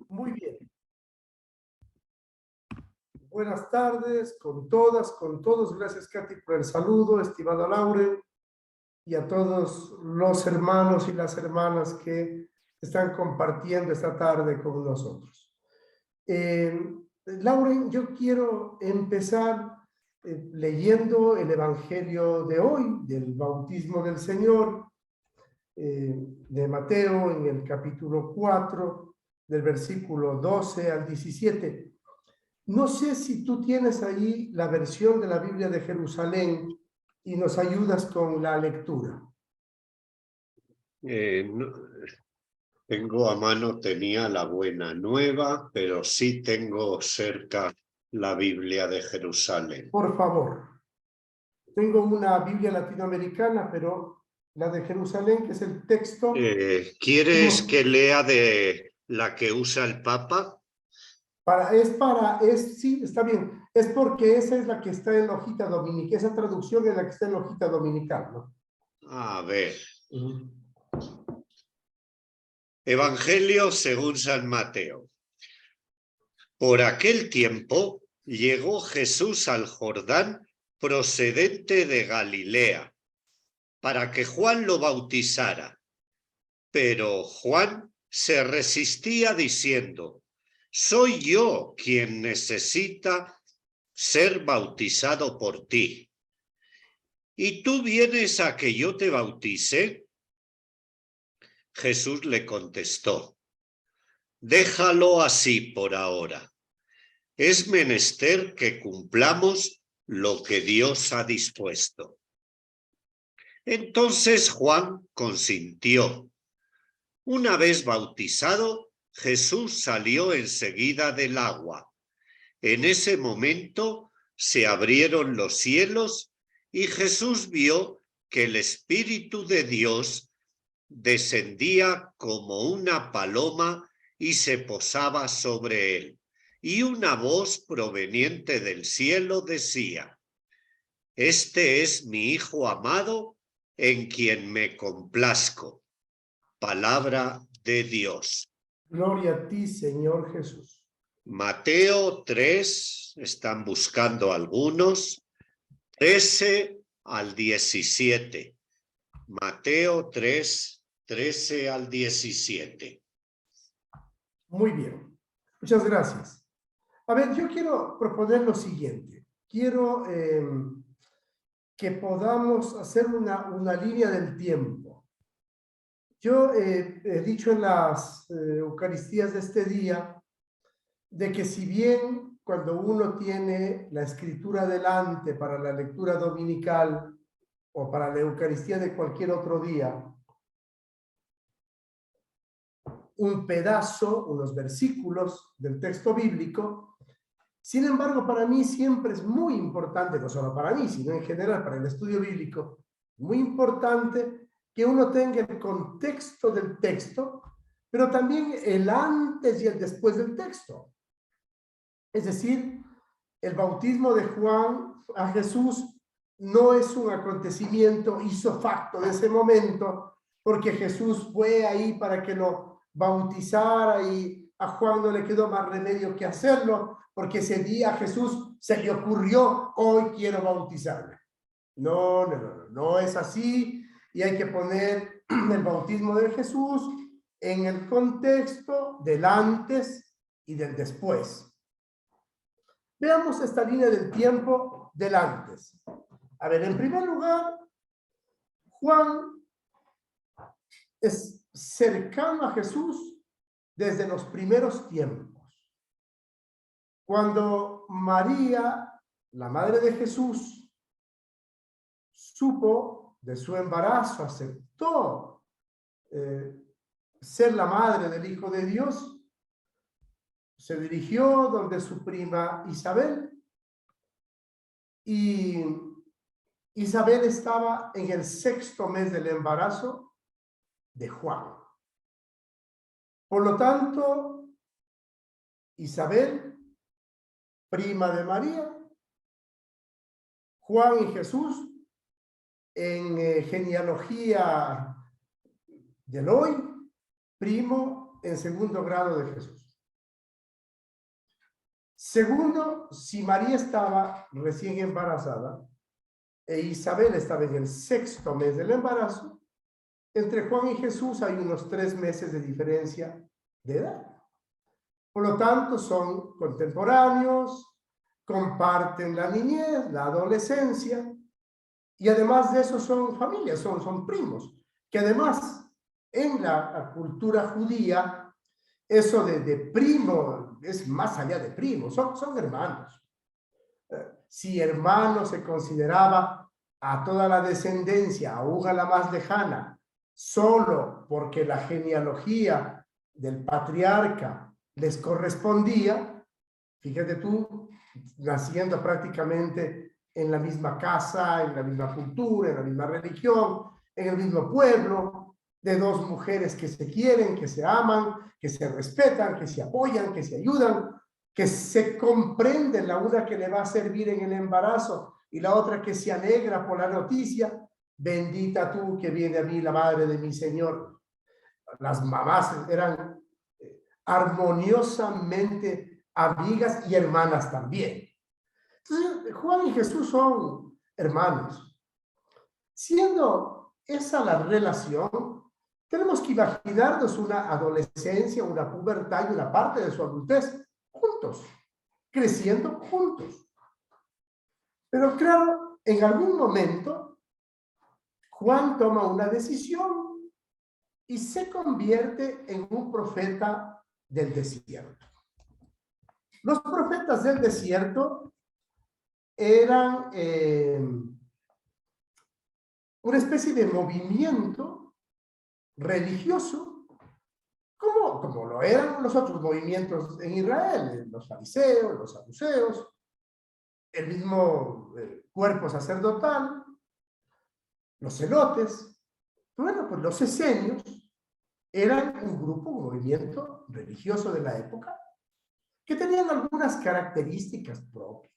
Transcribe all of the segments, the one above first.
Muy bien. Buenas tardes con todas, con todos. Gracias, Katy, por el saludo, estimada Laure, y a todos los hermanos y las hermanas que están compartiendo esta tarde con nosotros. Laure, yo quiero empezar leyendo el Evangelio de hoy, del bautismo del Señor, de Mateo, en el capítulo 4, del versículo 12 al 17. No sé si tú tienes ahí la versión de la Biblia de Jerusalén y nos ayudas con la lectura. No, tengo a mano, tenía la Buena Nueva, pero sí tengo cerca la Biblia de Jerusalén. Por favor. Tengo una Biblia latinoamericana, pero la de Jerusalén, que es el texto. ¿Quieres que lea de la que usa el Papa? Sí, está bien. Es porque esa es la que está en la hojita dominical. Esa traducción es la que está en la hojita dominical, ¿no? A ver. Evangelio según San Mateo. Por aquel tiempo llegó Jesús al Jordán procedente de Galilea, para que Juan lo bautizara. Pero Juan se resistía diciendo: soy yo quien necesita ser bautizado por ti, ¿y tú vienes a que yo te bautice? Jesús le contestó: déjalo así por ahora. Es menester que cumplamos lo que Dios ha dispuesto. Entonces Juan consintió. Una vez bautizado, Jesús salió enseguida del agua. En ese momento se abrieron los cielos y Jesús vio que el Espíritu de Dios descendía como una paloma y se posaba sobre él. Y una voz proveniente del cielo decía: este es mi Hijo amado, en quien me complazco. Palabra de Dios. Gloria a ti, Señor Jesús. Mateo 3, están buscando algunos, 13 al 17. Mateo 3, 13 al 17. Muy bien. Muchas gracias. A ver, yo quiero proponer lo siguiente. Quiero que podamos hacer una línea del tiempo. Yo he dicho en las Eucaristías de este día de que si bien cuando uno tiene la escritura delante para la lectura dominical o para la Eucaristía de cualquier otro día, un pedazo, unos versículos del texto bíblico, sin embargo, para mí siempre es muy importante, no solo para mí, sino en general para el estudio bíblico, muy importante que uno tenga el contexto del texto, pero también el antes y el después del texto. Es decir, el bautismo de Juan a Jesús no es un acontecimiento ipso facto de ese momento, porque Jesús fue ahí para que lo bautizara y a Juan no le quedó más remedio que hacerlo, porque ese día a Jesús se le ocurrió: hoy quiero bautizarme. No es así, y hay que poner el bautismo de Jesús en el contexto del antes y del después. Veamos esta línea del tiempo del antes. A ver, en primer lugar, Juan es cercano a Jesús desde los primeros tiempos. Cuando María, la madre de Jesús, supo de su embarazo, aceptó ser la madre del Hijo de Dios, se dirigió donde su prima Isabel, y Isabel estaba en el 6º mes del embarazo de Juan. Por lo tanto, Isabel, prima de María, Juan y Jesús, en genealogía del hoy, primo en 2º grado de Jesús. Segundo, si María estaba recién embarazada e Isabel estaba en el 6º mes del embarazo, entre Juan y Jesús hay unos 3 meses de diferencia de edad. Por lo tanto, son contemporáneos, comparten la niñez, la adolescencia, y además de eso son familias, son primos, que además en la cultura judía, eso de primo es más allá de primo, son hermanos. Si hermano se consideraba a toda la descendencia, aún a la más lejana, solo porque la genealogía del patriarca les correspondía, fíjate tú, naciendo prácticamente en la misma casa, en la misma cultura, en la misma religión, en el mismo pueblo, de 2 mujeres que se quieren, que se aman, que se respetan, que se apoyan, que se ayudan, que se comprenden, la una que le va a servir en el embarazo y la otra que se alegra por la noticia. Bendita tú que viene a mí la madre de mi Señor. Las mamás eran armoniosamente amigas y hermanas también. Entonces, Juan y Jesús son hermanos. Siendo esa la relación, tenemos que imaginarnos una adolescencia, una pubertad y una parte de su adultez juntos, creciendo juntos. Pero claro, en algún momento, Juan toma una decisión y se convierte en un profeta del desierto. Los profetas del desierto eran una especie de movimiento religioso, como lo eran los otros movimientos en Israel, los fariseos, los saduceos, el mismo cuerpo sacerdotal, los celotes. Bueno, pues los esenios eran un grupo, un movimiento religioso de la época que tenían algunas características propias.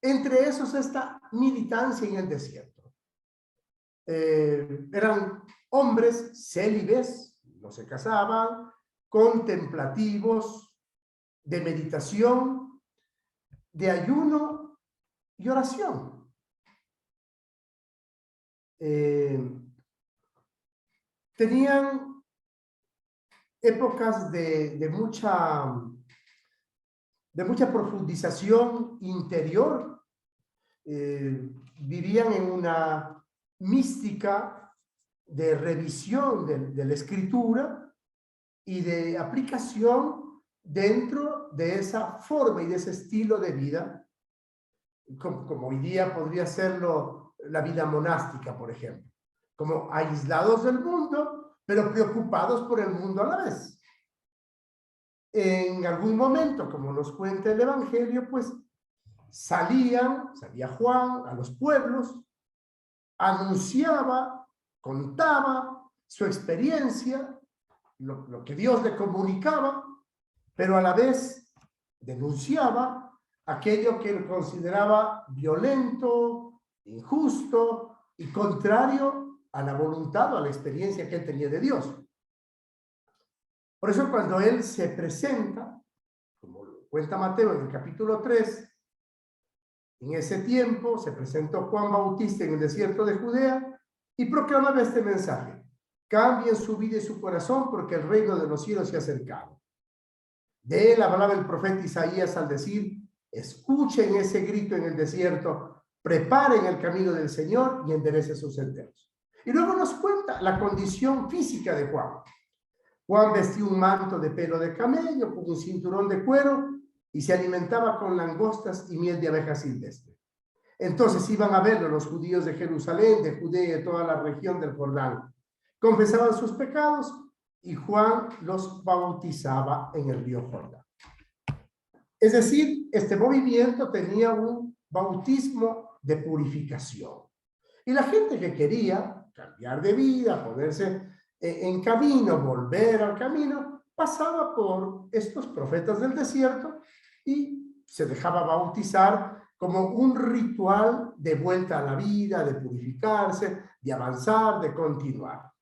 Entre esos esta militancia en el desierto. Eran hombres célibes, no se casaban, contemplativos, de meditación, de ayuno y oración. Tenían épocas de mucha profundización interior. Vivían en una mística de revisión de la escritura y de aplicación dentro de esa forma y de ese estilo de vida, como hoy día podría serlo la vida monástica, por ejemplo, como aislados del mundo, pero preocupados por el mundo a la vez. En algún momento, como nos cuenta el Evangelio, pues salía Juan a los pueblos, anunciaba, contaba su experiencia, lo que Dios le comunicaba, pero a la vez denunciaba aquello que él consideraba violento, injusto y contrario a la voluntad o a la experiencia que él tenía de Dios. Por eso cuando él se presenta, como lo cuenta Mateo en el capítulo 3, en ese tiempo se presentó Juan Bautista en el desierto de Judea y proclamaba este mensaje: cambien su vida y su corazón porque el reino de los cielos se ha acercado. De él hablaba el profeta Isaías al decir: escuchen ese grito en el desierto, preparen el camino del Señor y enderecen sus senderos. Y luego nos cuenta la condición física de Juan. Juan vestía un manto de pelo de camello con un cinturón de cuero y se alimentaba con langostas y miel de abeja silvestre. Entonces iban a verlo los judíos de Jerusalén, de Judea y de toda la región del Jordán. Confesaban sus pecados y Juan los bautizaba en el río Jordán. Es decir, este movimiento tenía un bautismo de purificación. Y la gente que quería cambiar de vida, ponerse en camino, volver al camino, pasaba por estos profetas del desierto y se dejaba bautizar como un ritual de vuelta a la vida, de purificarse, de avanzar, de continuar.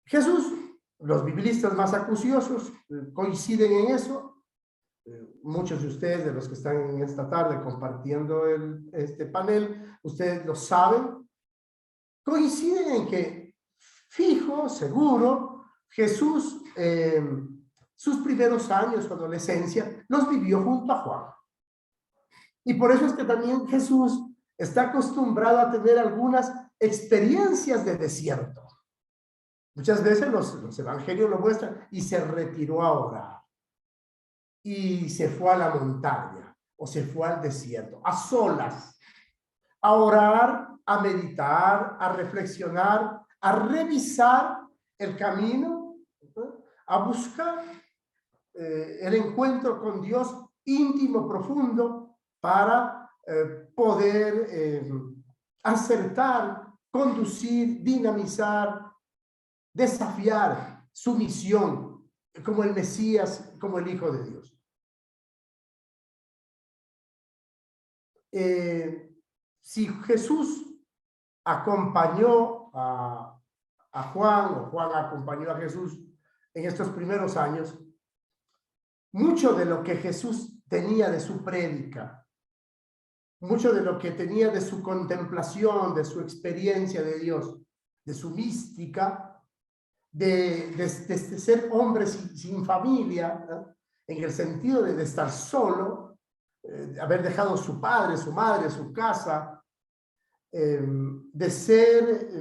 Jesús, los biblistas más acuciosos coinciden en eso, muchos de ustedes, de los que están en esta tarde compartiendo este panel, ustedes lo saben, coinciden en que, fijo, seguro, Jesús, sus primeros años, su adolescencia, los vivió junto a Juan. Y por eso es que también Jesús está acostumbrado a tener algunas experiencias de desierto. Muchas veces los evangelios lo muestran, y se retiró a orar, y se fue a la montaña, o se fue al desierto, a solas, a orar, a meditar, a reflexionar, a revisar el camino, a buscar el encuentro con Dios íntimo, profundo, para poder acertar, conducir, dinamizar, desafiar su misión como el Mesías, como el Hijo de Dios. Si Jesús acompañó a Juan, o Juan acompañó a Jesús en estos primeros años, mucho de lo que Jesús tenía de su prédica, mucho de lo que tenía de su contemplación, de su experiencia de Dios, de su mística, de ser hombre sin familia, ¿no? En el sentido de estar solo, de haber dejado su padre, su madre, su casa, de ser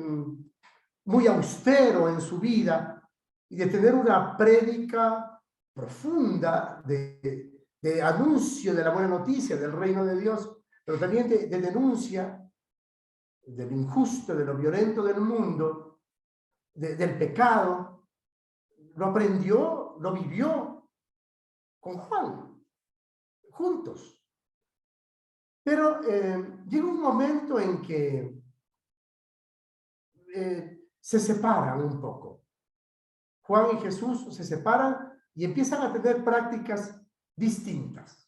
muy austero en su vida y de tener una prédica profunda de anuncio de la buena noticia del reino de Dios, pero también de denuncia del injusto, de lo violento del mundo, del pecado. Lo aprendió, lo vivió con Juan, juntos. Pero llega un momento en que se separan un poco. Juan y Jesús se separan y empiezan a tener prácticas distintas.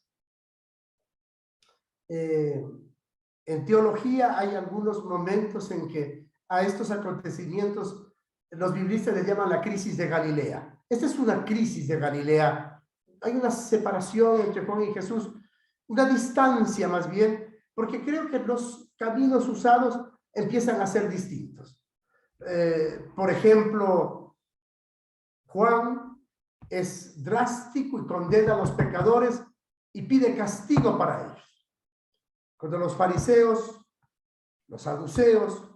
En teología hay algunos momentos en que a estos acontecimientos los biblistas les llaman la crisis de Galilea. Esta es una crisis de Galilea. Hay una separación entre Juan y Jesús, una distancia más bien, porque creo que los caminos usados empiezan a ser distintos. Por ejemplo, Juan es drástico y condena a los pecadores y pide castigo para ellos. Cuando los fariseos, los saduceos,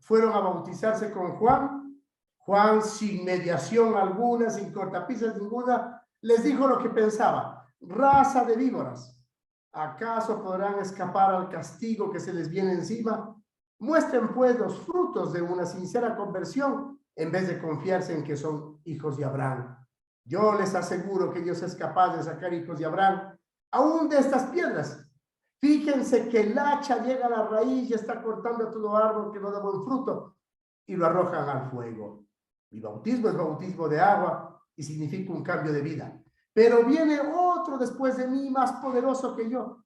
fueron a bautizarse con Juan, Juan, sin mediación alguna, sin cortapisas ninguna, les dijo lo que pensaba: raza de víboras, ¿acaso podrán escapar al castigo que se les viene encima? Muestren pues los frutos de una sincera conversión, en vez de confiarse en que son hijos de Abraham. Yo les aseguro que Dios es capaz de sacar hijos de Abraham aún de estas piedras. Fíjense que el hacha llega a la raíz y está cortando a todo árbol que no da buen fruto, y lo arrojan al fuego. Mi bautismo es bautismo de agua y significa un cambio de vida. Pero viene otro después de mí, más poderoso que yo.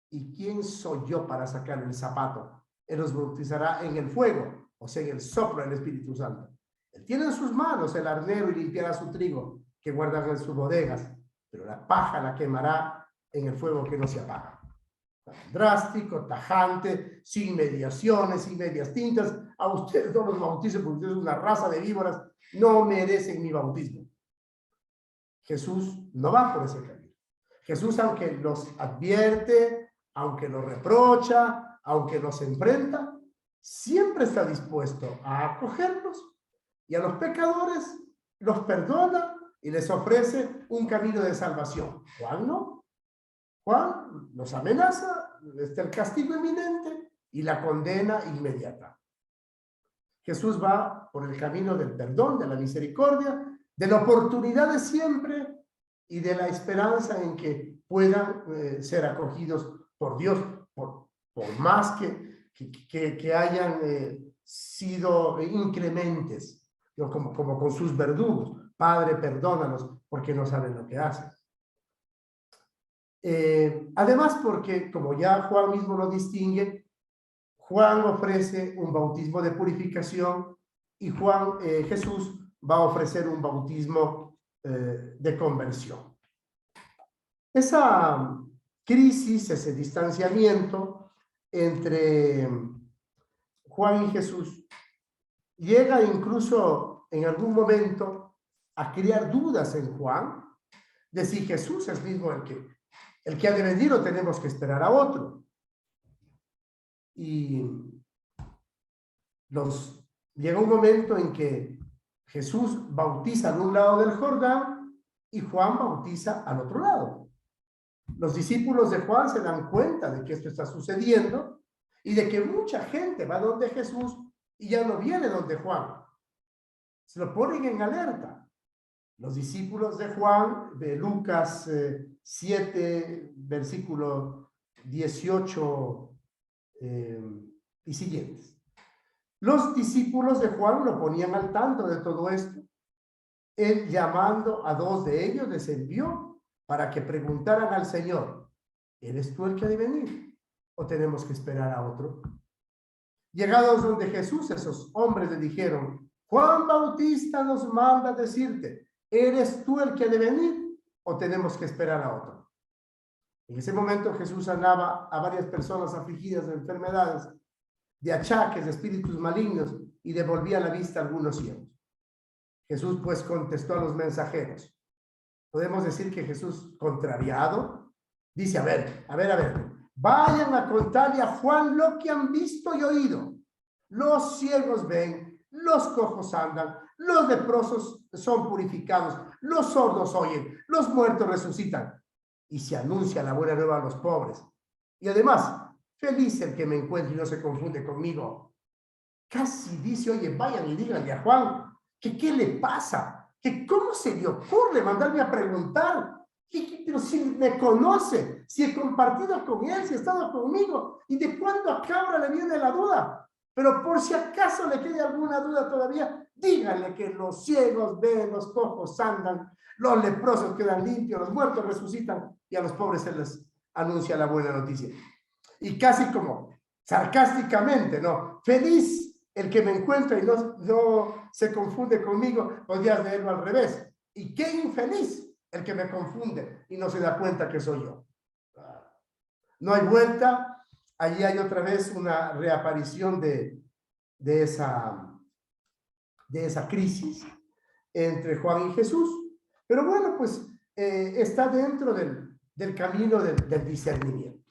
¿Y quién soy yo para sacar el zapato? Él los bautizará en el fuego, o sea, en el soplo del Espíritu Santo. Él tiene en sus manos el arnero y limpiará su trigo que guardan en sus bodegas, pero la paja la quemará en el fuego que no se apaga. Drástico, tajante, sin mediaciones, sin medias tintas. A ustedes no los bautizo porque ustedes son una raza de víboras, no merecen mi bautismo. Jesús no va por ese camino. Jesús, aunque los advierte, aunque los reprocha, aunque los enfrenta, siempre está dispuesto a acogerlos, y a los pecadores los perdona y les ofrece un camino de salvación. Juan no. Juan los amenaza, está el castigo inminente y la condena inmediata. Jesús va por el camino del perdón, de la misericordia, de la oportunidad de siempre y de la esperanza en que puedan ser acogidos por Dios, por más que hayan sido inclementes, ¿no? como con sus verdugos. Padre, perdónalos porque no saben lo que hacen. Además, porque, como ya Juan mismo lo distingue, Juan ofrece un bautismo de purificación y Jesús va a ofrecer un bautismo de conversión. Esa crisis, ese distanciamiento entre Juan y Jesús llega incluso en algún momento a crear dudas en Juan de si Jesús es mismo el que ha de venir o tenemos que esperar a otro. Y llega un momento en que Jesús bautiza al un lado del Jordán y Juan bautiza al otro lado. Los discípulos de Juan se dan cuenta de que esto está sucediendo y de que mucha gente va donde Jesús y ya no viene donde Juan. Se lo ponen en alerta. Los discípulos de Juan, de Lucas 7, versículo 18 y siguientes. Los discípulos de Juan lo ponían al tanto de todo esto. Él, llamando a 2 de ellos, les envió para que preguntaran al Señor: ¿eres tú el que ha de venir o tenemos que esperar a otro? Llegados donde Jesús, esos hombres le dijeron: Juan Bautista nos manda decirte, ¿eres tú el que ha de venir o tenemos que esperar a otro? En ese momento Jesús sanaba a varias personas afligidas de enfermedades, de achaques, de espíritus malignos, y devolvía la vista a algunos ciegos. Jesús pues contestó a los mensajeros. Podemos decir que Jesús, contrariado, dice: a ver, vayan a contarle a Juan lo que han visto y oído. Los ciegos ven, los cojos andan, los leprosos son purificados, los sordos oyen, los muertos resucitan. Y se anuncia la buena nueva a los pobres. Y además, feliz el que me encuentre y no se confunde conmigo. Casi dice: oye, vayan y díganle a Juan que qué le pasa, que cómo se le ocurre mandarme a preguntar. Pero si me conoce, si he compartido con él, si ha estado conmigo, y de cuándo acá ahora le viene la duda. Pero por si acaso le quede alguna duda todavía, díganle que los ciegos ven, los cojos andan, los leprosos quedan limpios, los muertos resucitan, y a los pobres se les anuncia la buena noticia. Y casi como sarcásticamente, ¿no? Feliz el que me encuentra y no se confunde conmigo. Podrías leerlo al revés. Y qué infeliz el que me confunde y no se da cuenta que soy yo. No hay vuelta. Allí hay otra vez una reaparición de esa crisis entre Juan y Jesús. Pero bueno, pues está dentro del camino del discernimiento.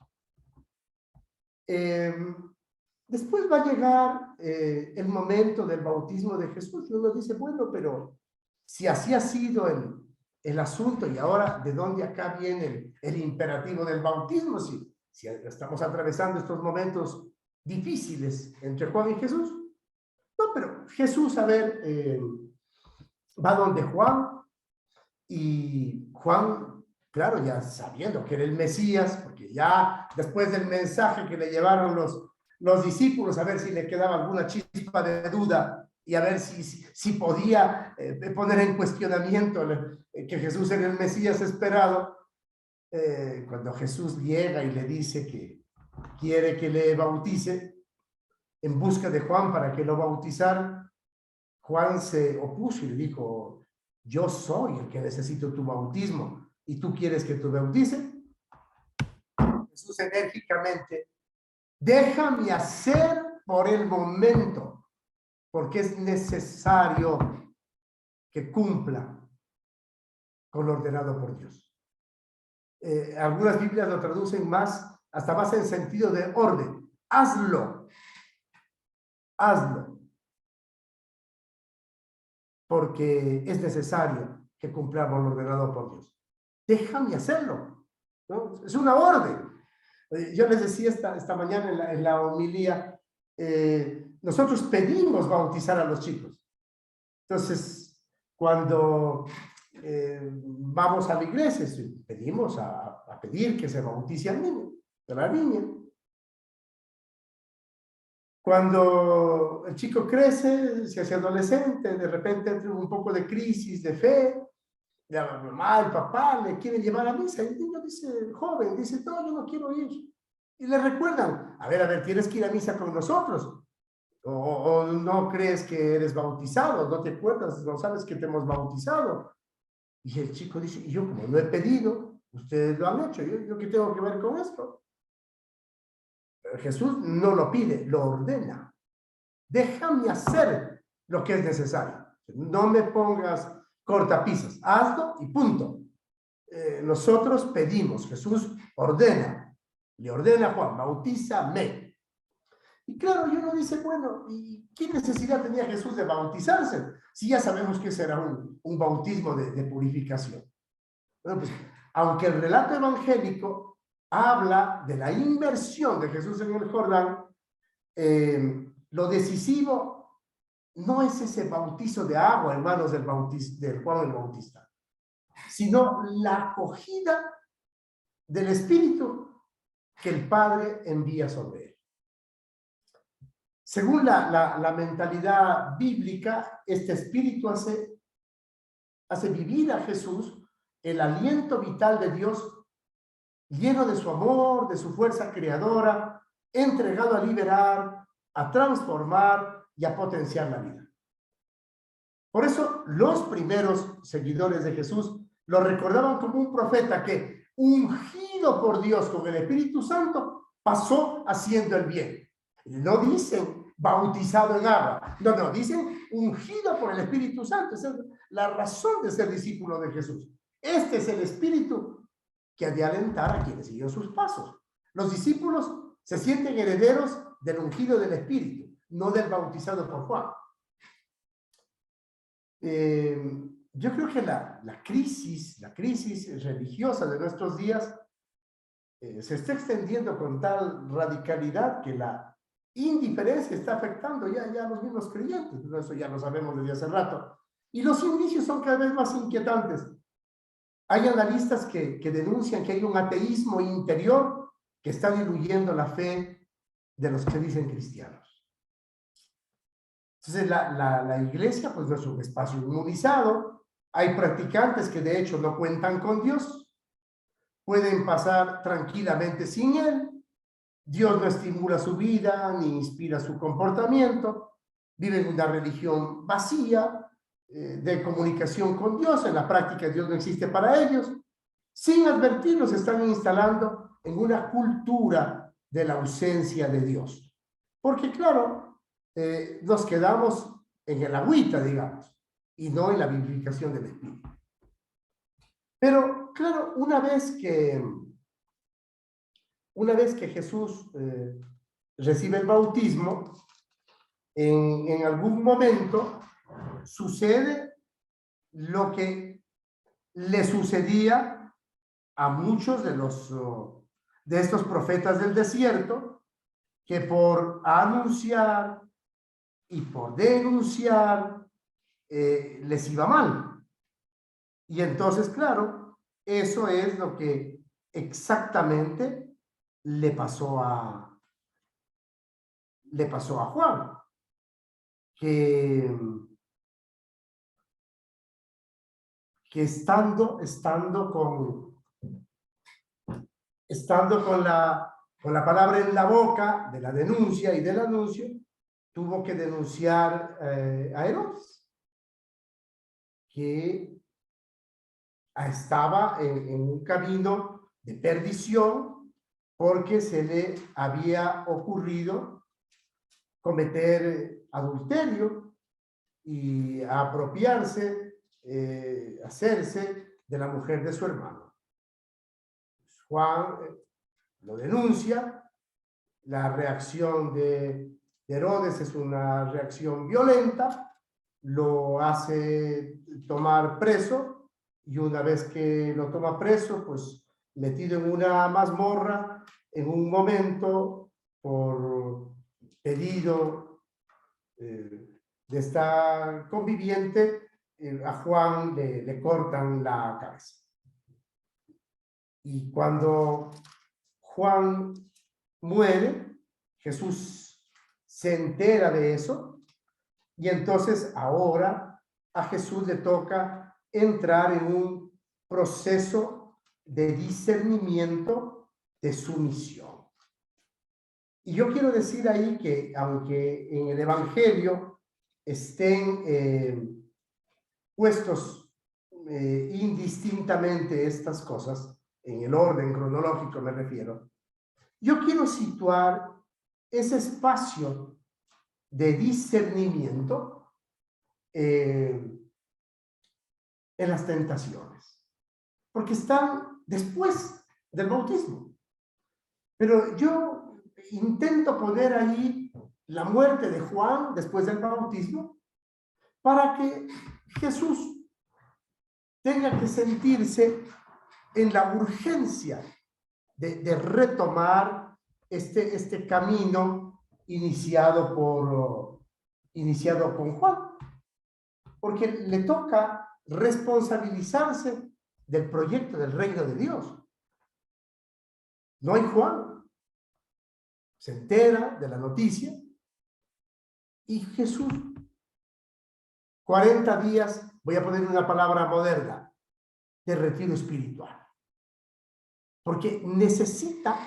Después va a llegar el momento del bautismo de Jesús y uno dice: bueno, pero si así ha sido el asunto, y ahora ¿de dónde acá viene el imperativo del bautismo? Si estamos atravesando estos momentos difíciles entre Juan y Jesús. No, pero Jesús, a ver, va donde Juan, y Juan, claro, ya sabiendo que era el Mesías, porque ya después del mensaje que le llevaron los discípulos, a ver si le quedaba alguna chispa de duda y a ver si podía poner en cuestionamiento que Jesús era el Mesías esperado. Cuando Jesús llega y le dice que quiere que le bautice en busca de Juan para que lo bautizara, Juan se opuso y le dijo: yo soy el que necesito tu bautismo y tú quieres que te bautice. Jesús enérgicamente: déjame hacer por el momento, porque es necesario que cumpla con lo ordenado por Dios. Algunas Biblias lo traducen hasta más en sentido de orden. Hazlo, porque es necesario que cumplamos lo ordenado por Dios. Déjame hacerlo, ¿no? Es una orden. Yo les decía esta mañana en la homilía, nosotros pedimos bautizar a los chicos. Entonces, cuando vamos a la iglesia, pedimos a pedir que se bautice al niño, a la niña. Cuando el chico crece, se hace adolescente, de repente entra un poco de crisis de fe, la mamá, el papá le quieren llevar a misa, y el niño dice, joven, dice: no, yo no quiero ir. Y le recuerdan: a ver, tienes que ir a misa con nosotros. O no crees que eres bautizado, no te acuerdas, no sabes que te hemos bautizado. Y el chico dice: y yo como no he pedido, Ustedes lo han hecho, ¿yo qué tengo que ver con esto? Pero Jesús no lo pide, lo ordena. Déjame hacer lo que es necesario. No me pongas cortapisas, hazlo y punto. Nosotros pedimos, Jesús ordena, le ordena a Juan, bautízame. Y claro, y uno dice, bueno, ¿y qué necesidad tenía Jesús de bautizarse? Si ya sabemos que ese era un bautismo de purificación. Bueno, pues, aunque el relato evangélico habla de la inmersión de Jesús en el Jordán, lo decisivo no es ese bautizo de agua en manos del Juan el Bautista, sino la acogida del Espíritu que el Padre envía sobre él. Según la mentalidad bíblica, este Espíritu hace vivir a Jesús el aliento vital de Dios, lleno de su amor, de su fuerza creadora, entregado a liberar, a transformar y a potenciar la vida. Por eso, los primeros seguidores de Jesús lo recordaban como un profeta que, ungido por Dios con el Espíritu Santo, pasó haciendo el bien. No dicen bautizado en agua, no, dicen ungido por el Espíritu Santo. Esa es la razón de ser discípulo de Jesús. Este es el Espíritu que ha de alentar a quienes siguen sus pasos. Los discípulos se sienten herederos del ungido del Espíritu, no del bautizado por Juan. Yo creo que la crisis religiosa de nuestros días se está extendiendo con tal radicalidad que la indiferencia está afectando ya a los mismos creyentes. Eso ya lo sabemos desde hace rato. Y los indicios son cada vez más inquietantes. Hay analistas que denuncian que hay un ateísmo interior que está diluyendo la fe de los que dicen cristianos. Entonces, la iglesia pues no es un espacio inmunizado. Hay practicantes que de hecho no cuentan con Dios. Pueden pasar tranquilamente sin Él. Dios no estimula su vida ni inspira su comportamiento. Viven una religión vacía de comunicación con Dios. En la práctica Dios no existe para ellos. Sin advertirlos, están instalando en una cultura de la ausencia de Dios. Porque claro, nos quedamos en el agüita, digamos, y no en la vivificación del Espíritu. Pero claro, una vez que Jesús recibe el bautismo, en algún momento sucede lo que le sucedía a muchos de estos profetas del desierto, que por anunciar y por denunciar les iba mal. Y entonces, claro, eso es lo que exactamente le pasó a Juan, que estando con la palabra en la boca de la denuncia y del anuncio, tuvo que denunciar a Herodes, que estaba en un camino de perdición porque se le había ocurrido cometer adulterio y apropiarse, hacerse de la mujer de su hermano. Juan lo denuncia. La reacción de Herodes es una reacción violenta, lo hace tomar preso, y una vez que lo toma preso, pues metido en una mazmorra, en un momento, por pedido de esta conviviente, a Juan le cortan la cabeza. Y cuando Juan muere, Jesús se entera de eso, y entonces ahora a Jesús le toca entrar en un proceso de discernimiento de su misión. Y yo quiero decir ahí que aunque en el Evangelio estén puestos indistintamente estas cosas, en el orden cronológico me refiero, yo quiero situar ese espacio de discernimiento en las tentaciones, porque están después del bautismo. Pero yo intento poner ahí la muerte de Juan después del bautismo para que Jesús tenga que sentirse en la urgencia de retomar este camino iniciado con Juan, porque le toca responsabilizarse del proyecto del reino de Dios. No hay Juan, se entera de la noticia y Jesús, 40 días, voy a poner una palabra moderna, de retiro espiritual, porque necesita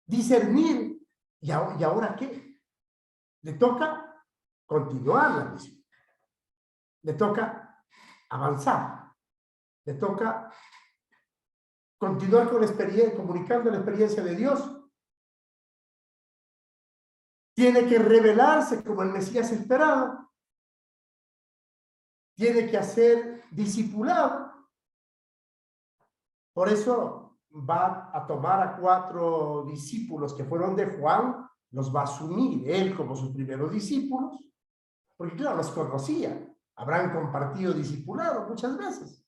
discernir. ¿Y ahora qué? Le toca continuar la misión, le toca avanzar, le toca continuar con la experiencia, comunicando la experiencia de Dios. Tiene que revelarse como el Mesías esperado, tiene que hacer discipulado. Por eso va a tomar a 4 discípulos que fueron de Juan, los va a asumir él como sus primeros discípulos, porque claro, los conocía, habrán compartido discipulado muchas veces.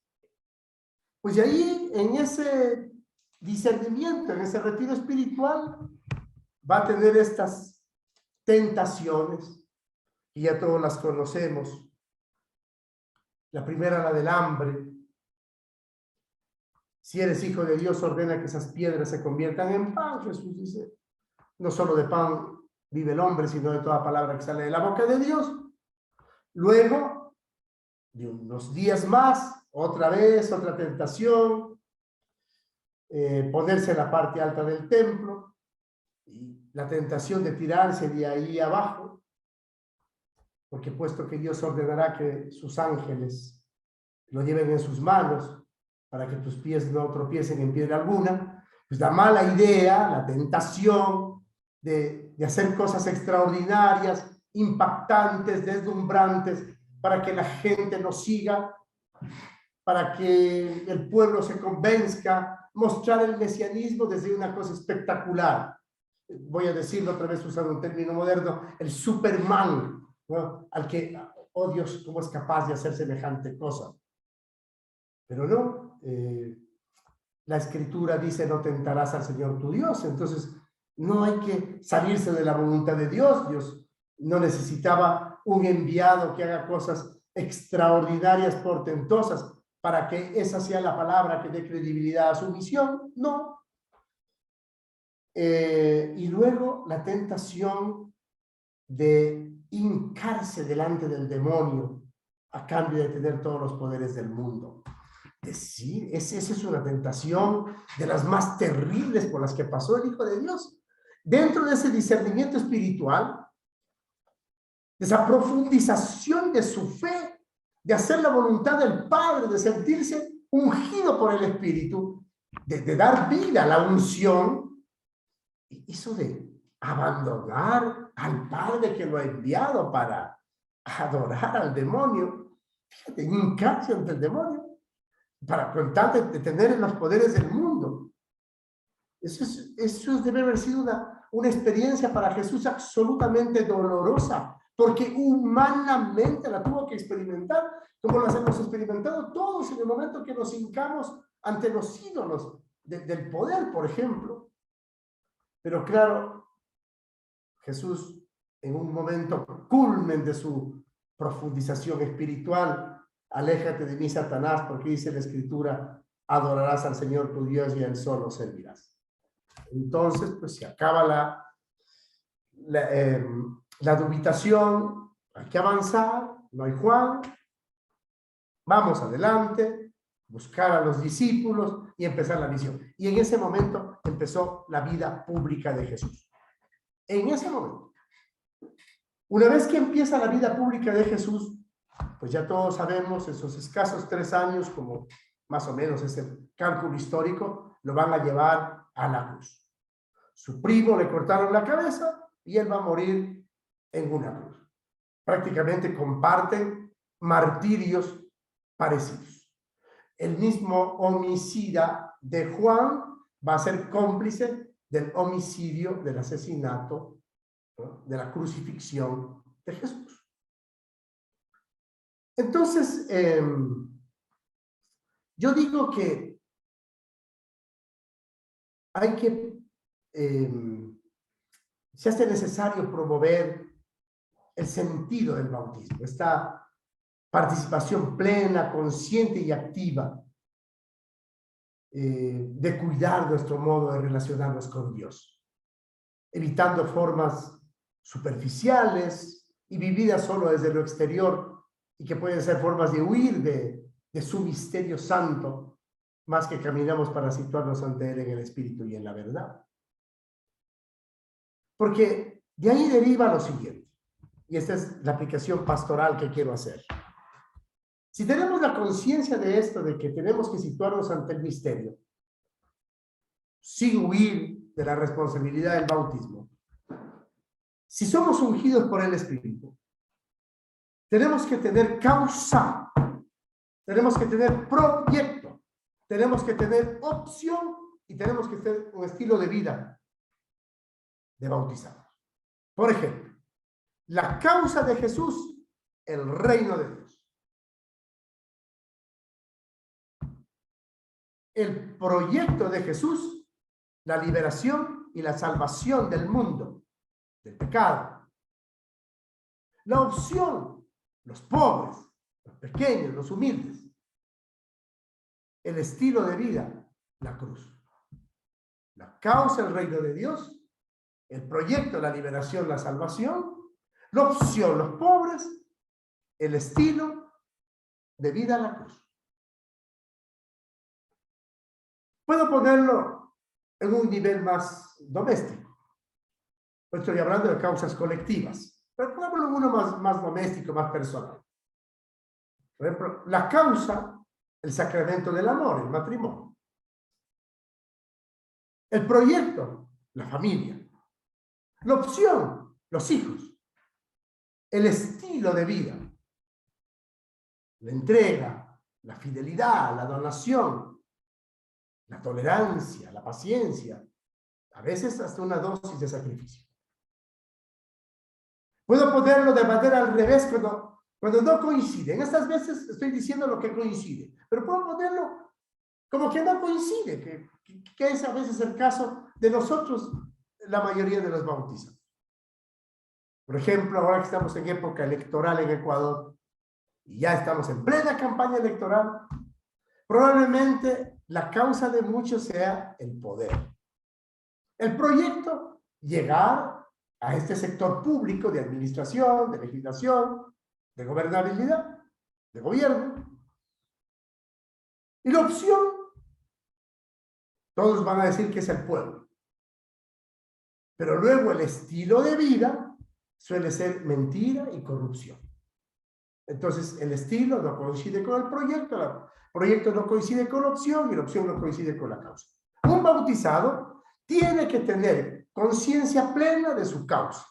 Pues ahí, en ese discernimiento, en ese retiro espiritual, va a tener estas tentaciones, y ya todos las conocemos. La primera, la del hambre. Si eres hijo de Dios, ordena que esas piedras se conviertan en pan. Jesús dice, no solo de pan vive el hombre, sino de toda palabra que sale de la boca de Dios. Luego, de unos días más, otra vez, otra tentación, ponerse en la parte alta del templo, y la tentación de tirarse de ahí abajo, porque puesto que Dios ordenará que sus ángeles lo lleven en sus manos, para que tus pies no tropiecen en piedra alguna, pues la mala idea, la tentación de hacer cosas extraordinarias, impactantes, deslumbrantes, para que la gente nos siga, para que el pueblo se convenzca, mostrar el mesianismo desde una cosa espectacular. Voy a decirlo otra vez usando un término moderno, el Superman, ¿no? Al que, oh Dios, ¿cómo es capaz de hacer semejante cosa? Pero no, la Escritura dice, no tentarás al Señor tu Dios. Entonces, no hay que salirse de la voluntad de Dios. Dios no necesitaba un enviado que haga cosas extraordinarias, portentosas, para que esa sea la palabra que dé credibilidad a su misión. No. Y luego la tentación de hincarse delante del demonio a cambio de tener todos los poderes del mundo. Decir, esa es una tentación de las más terribles por las que pasó el Hijo de Dios. Dentro de ese discernimiento espiritual, de esa profundización de su fe, de hacer la voluntad del Padre, de sentirse ungido por el Espíritu, de dar vida a la unción, eso de abandonar al Padre que lo ha enviado para adorar al demonio, fíjate, hincarse ante el demonio, para contar de tener los poderes del mundo. Eso debe haber sido una experiencia para Jesús absolutamente dolorosa, porque humanamente la tuvo que experimentar, como las hemos experimentado todos en el momento que nos hincamos ante los ídolos del poder, por ejemplo. Pero claro, Jesús, en un momento culmen de su profundización espiritual, aléjate de mí, Satanás, porque dice la Escritura, adorarás al Señor tu Dios y a Él solo servirás. Entonces, pues se acaba la dubitación, hay que avanzar, no hay Juan, vamos adelante, buscar a los discípulos y empezar la misión. Y en ese momento empezó la vida pública de Jesús. En ese momento. Una vez que empieza la vida pública de Jesús, pues ya todos sabemos, esos escasos 3 años, como más o menos es el cálculo histórico, lo van a llevar a la cruz. Su primo le cortaron la cabeza y él va a morir en una cruz. Prácticamente comparten martirios parecidos. El mismo homicida de Juan va a ser cómplice del homicidio, del asesinato, ¿no?, de la crucifixión de Jesús. Entonces, yo digo que hay que, se hace necesario promover el sentido del bautismo, esta participación plena, consciente y activa de cuidar nuestro modo de relacionarnos con Dios, evitando formas superficiales y vividas solo desde lo exterior y que pueden ser formas de huir de su misterio santo, más que caminamos para situarnos ante Él en el Espíritu y en la verdad. Porque de ahí deriva lo siguiente, y esta es la aplicación pastoral que quiero hacer. Si tenemos la conciencia de esto, de que tenemos que situarnos ante el misterio, sin huir de la responsabilidad del bautismo, si somos ungidos por el Espíritu, tenemos que tener causa, tenemos que tener proyecto, tenemos que tener opción y tenemos que tener un estilo de vida de bautizados. Por ejemplo, la causa de Jesús, el reino de Dios. El proyecto de Jesús, la liberación y la salvación del mundo, del pecado. La opción, los pobres, los pequeños, los humildes. El estilo de vida, la cruz. La causa, el reino de Dios. El proyecto, la liberación, la salvación. La opción, los pobres. El estilo de vida, la cruz. Puedo ponerlo en un nivel más doméstico. Pues estoy hablando de causas colectivas. Pero pongámoslo en uno más doméstico, más personal. Por ejemplo, la causa, el sacramento del amor, el matrimonio. El proyecto, la familia. La opción, los hijos. El estilo de vida. La entrega, la fidelidad, la donación. La tolerancia, la paciencia, a veces hasta una dosis de sacrificio. Puedo ponerlo de manera al revés cuando no coinciden. Estas veces estoy diciendo lo que coincide, pero puedo ponerlo como que no coincide, que es a veces el caso de nosotros, la mayoría de los bautizados. Por ejemplo, ahora que estamos en época electoral en Ecuador y ya estamos en plena campaña electoral, probablemente la causa de muchos sea el poder. El proyecto, llegar a este sector público de administración, de legislación, de gobernabilidad, de gobierno. Y la opción, todos van a decir que es el pueblo. Pero luego el estilo de vida suele ser mentira y corrupción. Entonces, el estilo no coincide con el proyecto no coincide con la opción y la opción no coincide con la causa. Un bautizado tiene que tener conciencia plena de su causa.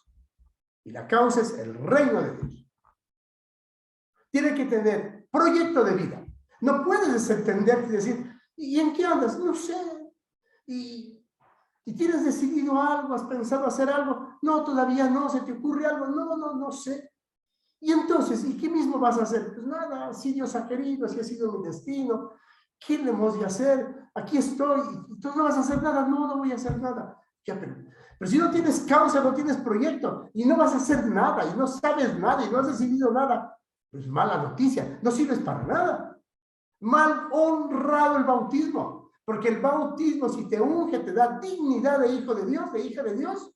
Y la causa es el reino de Dios. Tiene que tener proyecto de vida. No puedes desentenderte y decir, ¿y en qué andas? No sé. ¿Y tienes decidido algo? ¿Has pensado hacer algo? No, todavía no. ¿Se te ocurre algo? No sé. Y entonces, ¿y qué mismo vas a hacer? Pues nada, si Dios ha querido, así ha sido mi destino. ¿Qué le hemos de hacer? Aquí estoy. ¿Y tú no vas a hacer nada? No voy a hacer nada. Ya, pero si no tienes causa, no tienes proyecto, y no vas a hacer nada, y no sabes nada, y no has decidido nada, pues mala noticia, no sirves para nada. Mal honrado el bautismo, porque el bautismo, si te unge, te da dignidad de hijo de Dios, de hija de Dios.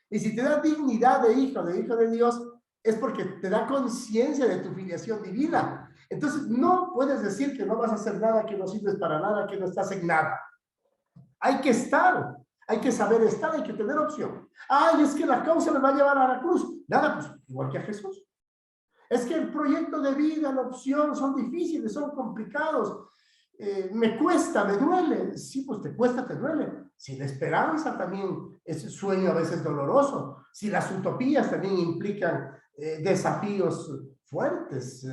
Y si te da dignidad de hijo de Dios, es porque te da conciencia de tu filiación divina. Entonces, no puedes decir que no vas a hacer nada, que no sirves para nada, que no estás en nada. Hay que estar, hay que saber estar, hay que tener opción. Ay, es que la causa me va a llevar a la cruz. Nada, pues igual que a Jesús. Es que el proyecto de vida, la opción, son difíciles, son complicados. me cuesta, me duele. Sí, pues te cuesta, te duele. Sin esperanza también es un sueño a veces doloroso. Si las utopías también implican desafíos fuertes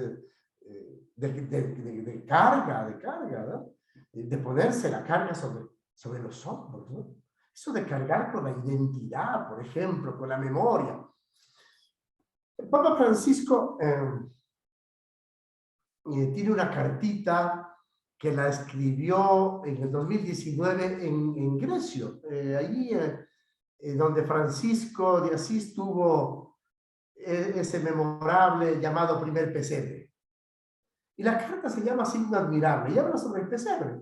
de carga, ¿no? De ponerse la carga sobre los hombros, ¿no? Eso de cargar con la identidad, por ejemplo, con la memoria. El Papa Francisco tiene una cartita que la escribió en el 2019 en Grecia, allí donde Francisco de Asís tuvo ese memorable llamado primer pesebre. Y la carta se llama Signo Admirable y habla sobre el pesebre.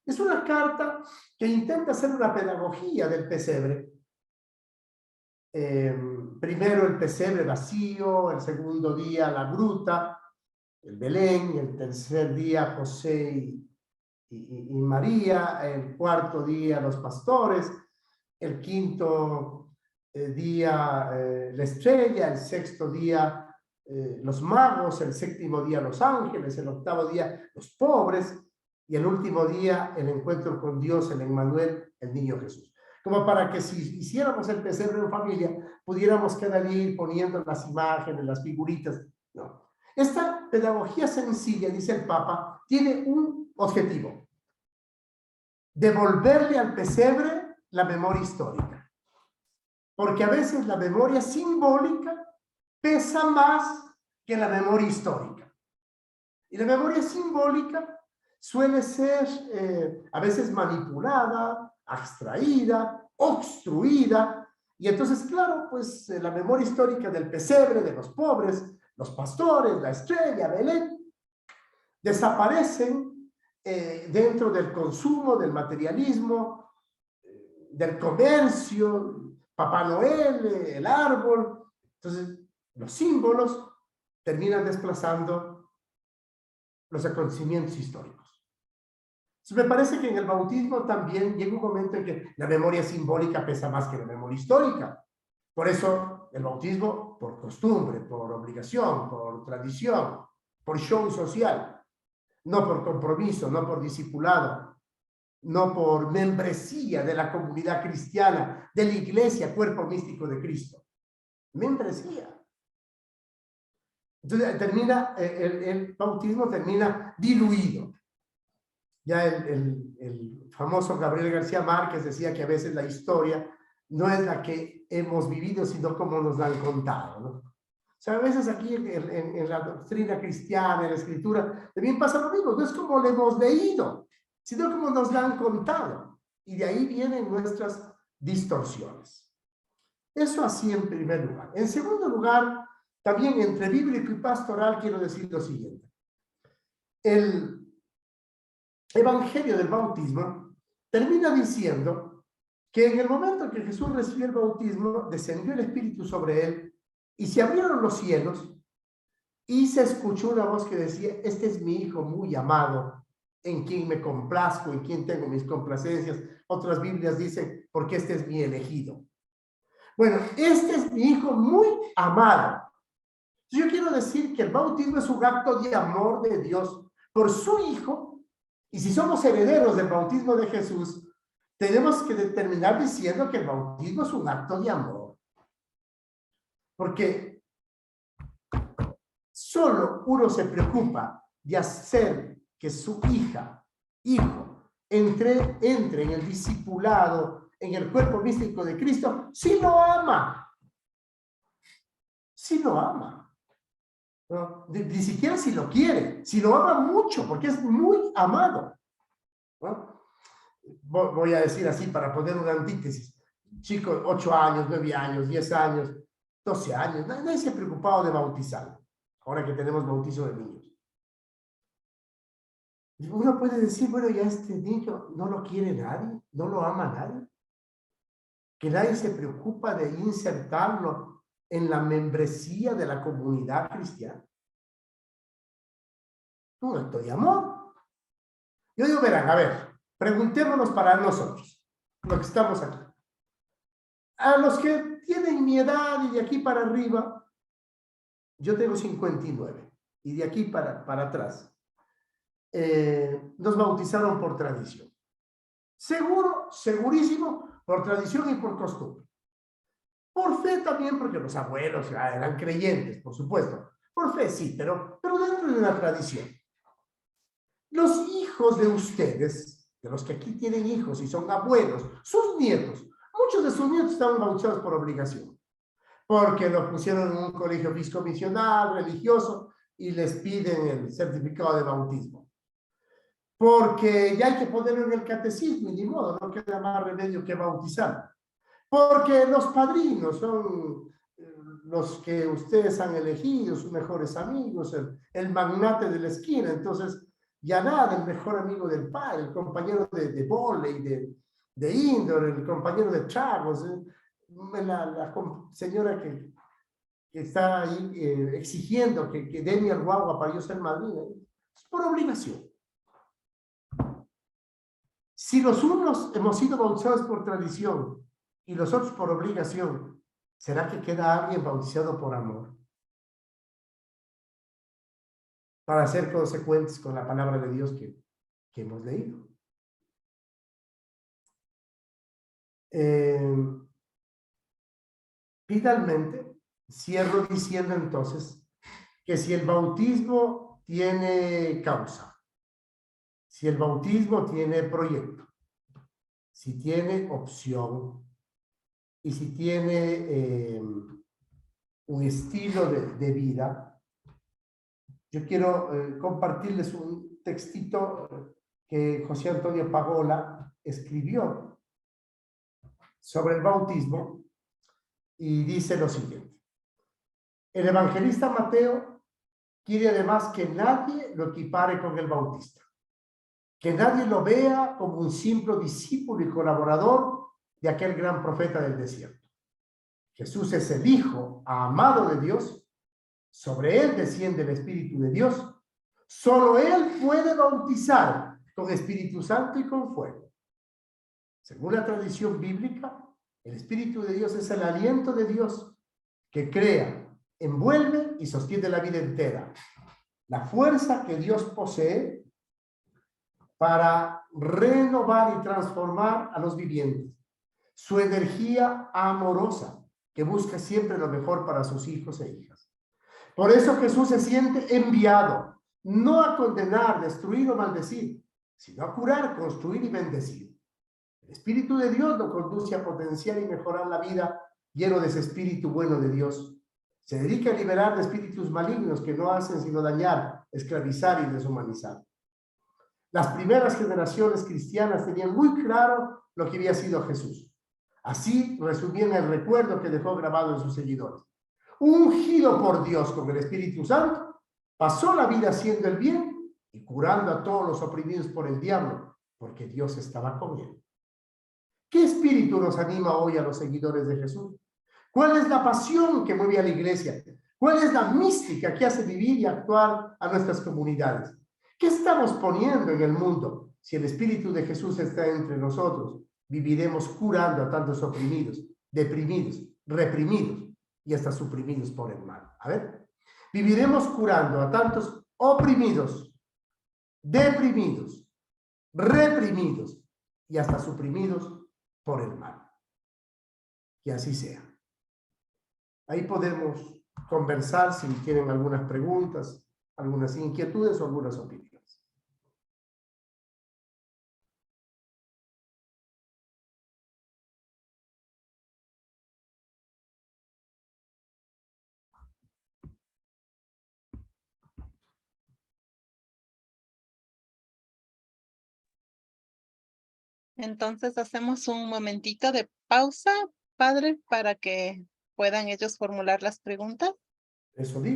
Es una carta que intenta hacer una pedagogía del pesebre. Primero el pesebre vacío, el segundo día la gruta, el Belén, el tercer día José y María, el cuarto día los pastores, el quinto día la estrella, el sexto día los magos, el séptimo día los ángeles, el octavo día los pobres y el último día el encuentro con Dios, el Emmanuel, el niño Jesús. Como para que si hiciéramos el pesebre en familia, pudiéramos cada día ir poniendo las imágenes, las figuritas. No. Esta pedagogía sencilla, dice el Papa, tiene un objetivo: devolverle al pesebre la memoria histórica. Porque a veces la memoria simbólica pesa más que la memoria histórica. Y la memoria simbólica suele ser a veces manipulada, abstraída, obstruida. Y entonces, claro, pues la memoria histórica del pesebre, de los pobres, los pastores, la estrella, Belén, desaparecen dentro del consumo, del materialismo, del comercio, Papá Noel, el árbol. Entonces, los símbolos terminan desplazando los acontecimientos históricos. Entonces, me parece que en el bautismo también llega un momento en que la memoria simbólica pesa más que la memoria histórica. Por eso el bautismo, por costumbre, por obligación, por tradición, por show social, no por compromiso, no por discipulado, no por membresía de la comunidad cristiana, de la iglesia, cuerpo místico de Cristo. Membresía. Entonces termina, el bautismo termina diluido. Ya el famoso Gabriel García Márquez decía que a veces la historia no es la que hemos vivido, sino como nos la han contado, ¿no? O sea, a veces aquí en la doctrina cristiana, en la escritura, también pasa lo mismo. No es como le hemos leído, sino como nos la han contado. Y de ahí vienen nuestras distorsiones. Eso así en primer lugar. En segundo lugar, también entre bíblico y pastoral quiero decir lo siguiente. El Evangelio del bautismo termina diciendo que en el momento en que Jesús recibió el bautismo, descendió el Espíritu sobre él y se abrieron los cielos y se escuchó una voz que decía: este es mi Hijo muy amado, en quien me complazco, en quien tengo mis complacencias. Otras Biblias dicen: porque este es mi elegido. Bueno, este es mi Hijo muy amado. Yo quiero decir que el bautismo es un acto de amor de Dios por su Hijo, y si somos herederos del bautismo de Jesús, tenemos que terminar diciendo que el bautismo es un acto de amor. Porque solo uno se preocupa de hacer que su hijo, entre en el discipulado, en el cuerpo místico de Cristo, si lo ama. Si lo ama. ¿No? Ni siquiera si lo quiere, si lo ama mucho, porque es muy amado, ¿no? Voy a decir así para poner una antítesis. Chicos, 8 años, 9 años, 10 años, 12 años, nadie se ha preocupado de bautizar, ahora que tenemos bautizo de niños. Uno puede decir: bueno, ya este niño no lo quiere nadie, no lo ama nadie, que nadie se preocupa de insertarlo en la membresía de la comunidad cristiana. Un acto de amor. Yo digo: verán, a ver, preguntémonos para nosotros, los que estamos aquí. A los que tienen mi edad y de aquí para arriba, yo tengo 59, y de aquí para atrás. nos bautizaron por tradición. Seguro, segurísimo, por tradición y por costumbre. Por fe también, porque los abuelos eran creyentes, por supuesto. Por fe sí, pero dentro de una tradición. Los hijos de ustedes, de los que aquí tienen hijos y son abuelos, sus nietos, muchos de sus nietos estaban bautizados por obligación, porque los pusieron en un colegio episcomisional, religioso, y les piden el certificado de bautismo. Porque ya hay que ponerlo en el catecismo y ni modo, no queda más remedio que bautizar. Porque los padrinos son los que ustedes han elegido, sus mejores amigos, el magnate de la esquina. Entonces, ya nada, el mejor amigo del padre, el compañero de vóley, de indoor, el compañero de tragos, la señora que está ahí exigiendo que dé mi el guagua para yo ser madrina. Es por obligación. Si los unos hemos sido bautizados por tradición y los otros por obligación, ¿será que queda alguien bautizado por amor? Para ser consecuentes con la palabra de Dios que hemos leído. Finalmente, cierro diciendo entonces que si el bautismo tiene causa, si el bautismo tiene proyecto, si tiene opción y si tiene un estilo de vida, yo quiero compartirles un textito que José Antonio Pagola escribió sobre el bautismo y dice lo siguiente. El evangelista Mateo quiere además que nadie lo equipare con el bautista, que nadie lo vea como un simple discípulo y colaborador de aquel gran profeta del desierto. Jesús es el Hijo amado de Dios, sobre él desciende el Espíritu de Dios, solo él puede bautizar con Espíritu Santo y con fuego. Según la tradición bíblica, el Espíritu de Dios es el aliento de Dios que crea, envuelve y sostiene la vida entera. La fuerza que Dios posee para renovar y transformar a los vivientes. Su energía amorosa que busca siempre lo mejor para sus hijos e hijas. Por eso Jesús se siente enviado, no a condenar, destruir o maldecir, sino a curar, construir y bendecir. El Espíritu de Dios lo conduce a potenciar y mejorar la vida lleno de ese Espíritu bueno de Dios. Se dedica a liberar de espíritus malignos que no hacen sino dañar, esclavizar y deshumanizar. Las primeras generaciones cristianas tenían muy claro lo que había sido Jesús. Así resumían el recuerdo que dejó grabado en sus seguidores. Ungido por Dios con el Espíritu Santo, pasó la vida haciendo el bien y curando a todos los oprimidos por el diablo, porque Dios estaba con él. ¿Qué espíritu nos anima hoy a los seguidores de Jesús? ¿Cuál es la pasión que mueve a la iglesia? ¿Cuál es la mística que hace vivir y actuar a nuestras comunidades? ¿Qué estamos poniendo en el mundo? Si el Espíritu de Jesús está entre nosotros, viviremos curando a tantos oprimidos, deprimidos, reprimidos y hasta suprimidos por el mal. A ver, viviremos curando a tantos oprimidos, deprimidos, reprimidos y hasta suprimidos por el mal. Que así sea. Ahí podemos conversar si tienen algunas preguntas, algunas inquietudes o algunas opiniones. Entonces hacemos un momentito de pausa, padre, para que puedan ellos formular las preguntas. Eso digo.